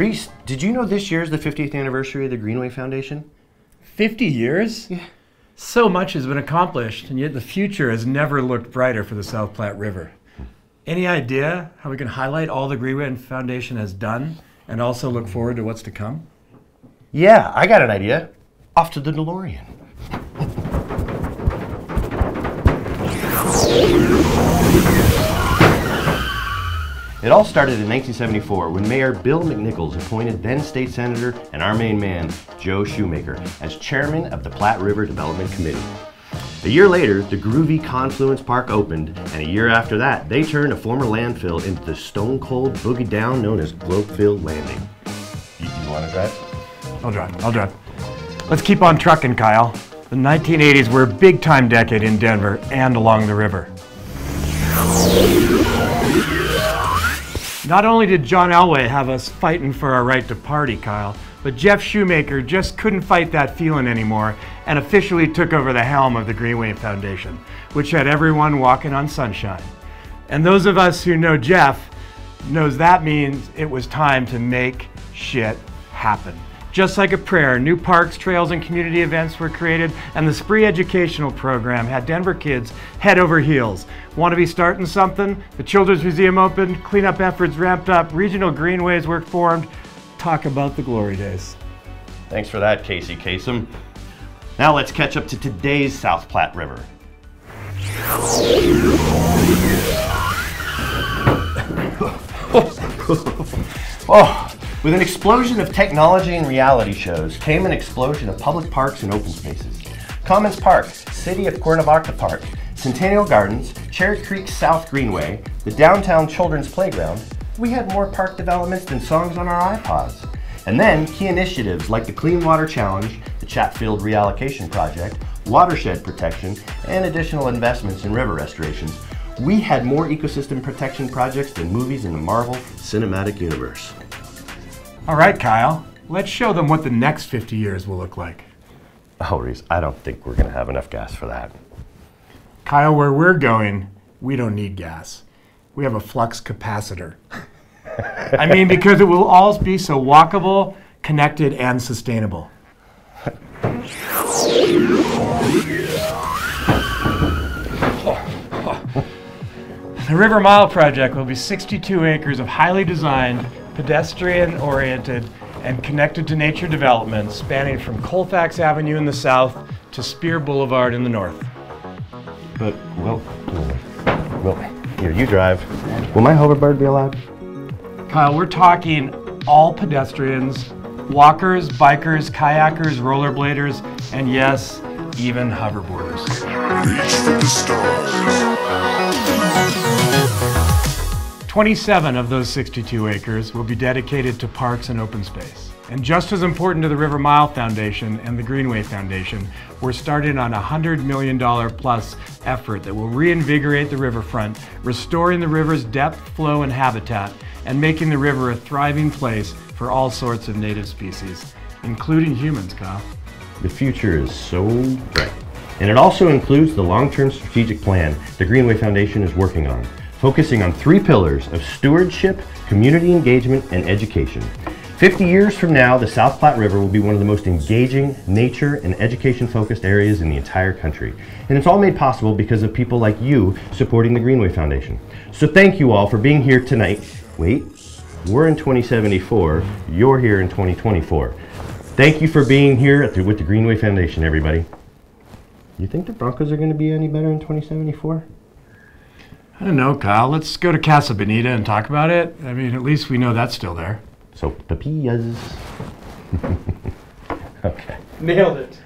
Rhys, did you know this year is the 50th anniversary of the Greenway Foundation? 50 years? Yeah. So much has been accomplished, and yet the future has never looked brighter for the South Platte River. Any idea how we can highlight all the Greenway Foundation has done and also look forward to what's to come? Yeah, I got an idea. Off to the DeLorean. It all started in 1974 when Mayor Bill McNichols appointed then State Senator and our main man, Joe Shoemaker, as chairman of the Platte River Development Committee. A year later, the groovy Confluence Park opened, and a year after that, they turned a former landfill into the stone-cold boogie down known as Globefield Landing. You want to drive? I'll drive. Let's keep on trucking, Kyle. The 1980s were a big-time decade in Denver and along the river. Not only did John Elway have us fighting for our right to party, Kyle, but Jeff Shoemaker just couldn't fight that feeling anymore and officially took over the helm of the Greenway Foundation, which had everyone walking on sunshine. And those of us who know Jeff knows that means it was time to make shit happen. Just like a prayer, new parks, trails, and community events were created, and the Spree educational program had Denver kids head over heels. Want to be starting something? The Children's Museum opened, cleanup efforts ramped up, regional greenways were formed. Talk about the glory days. Thanks for that, Casey Kasem. Now let's catch up to today's South Platte River. Oh. With an explosion of technology and reality shows came an explosion of public parks and open spaces. Commons Park, City of Cuernavaca Park, Centennial Gardens, Cherry Creek South Greenway, the downtown children's playground. We had more park developments than songs on our iPods. And then key initiatives like the Clean Water Challenge, the Chatfield Reallocation Project, watershed protection, and additional investments in river restorations. We had more ecosystem protection projects than movies in the Marvel Cinematic Universe. All right, Kyle, let's show them what the next 50 years will look like. Oh, Rhys, I don't think we're gonna have enough gas for that. Kyle, where we're going, we don't need gas. We have a flux capacitor. I mean, because it will all be so walkable, connected, and sustainable. The River Mile project will be 62 acres of highly designed, pedestrian-oriented, and connected to nature developments spanning from Colfax Avenue in the south to Spear Boulevard in the north. But, well, here, you drive. Will my hoverboard be allowed? Kyle, we're talking all pedestrians, walkers, bikers, kayakers, rollerbladers, and yes, even hoverboarders. Reach for the stars. 27 of those 62 acres will be dedicated to parks and open space. And just as important to the River Mile Foundation and the Greenway Foundation, we're starting on a $100 million plus effort that will reinvigorate the riverfront, restoring the river's depth, flow, and habitat, and making the river a thriving place for all sorts of native species, including humans, Kyle. The future is so bright. And it also includes the long-term strategic plan the Greenway Foundation is working on, focusing on 3 pillars of stewardship, community engagement, and education. 50 years from now, the South Platte River will be one of the most engaging nature and education-focused areas in the entire country. And it's all made possible because of people like you supporting the Greenway Foundation. So thank you all for being here tonight. Wait, we're in 2074, you're here in 2024. Thank you for being here with the Greenway Foundation, everybody. You think the Broncos are going to be any better in 2074? I don't know, Kyle. Let's go to Casa Bonita and talk about it. I mean, at least we know that's still there. So, papillas. Okay. Nailed it.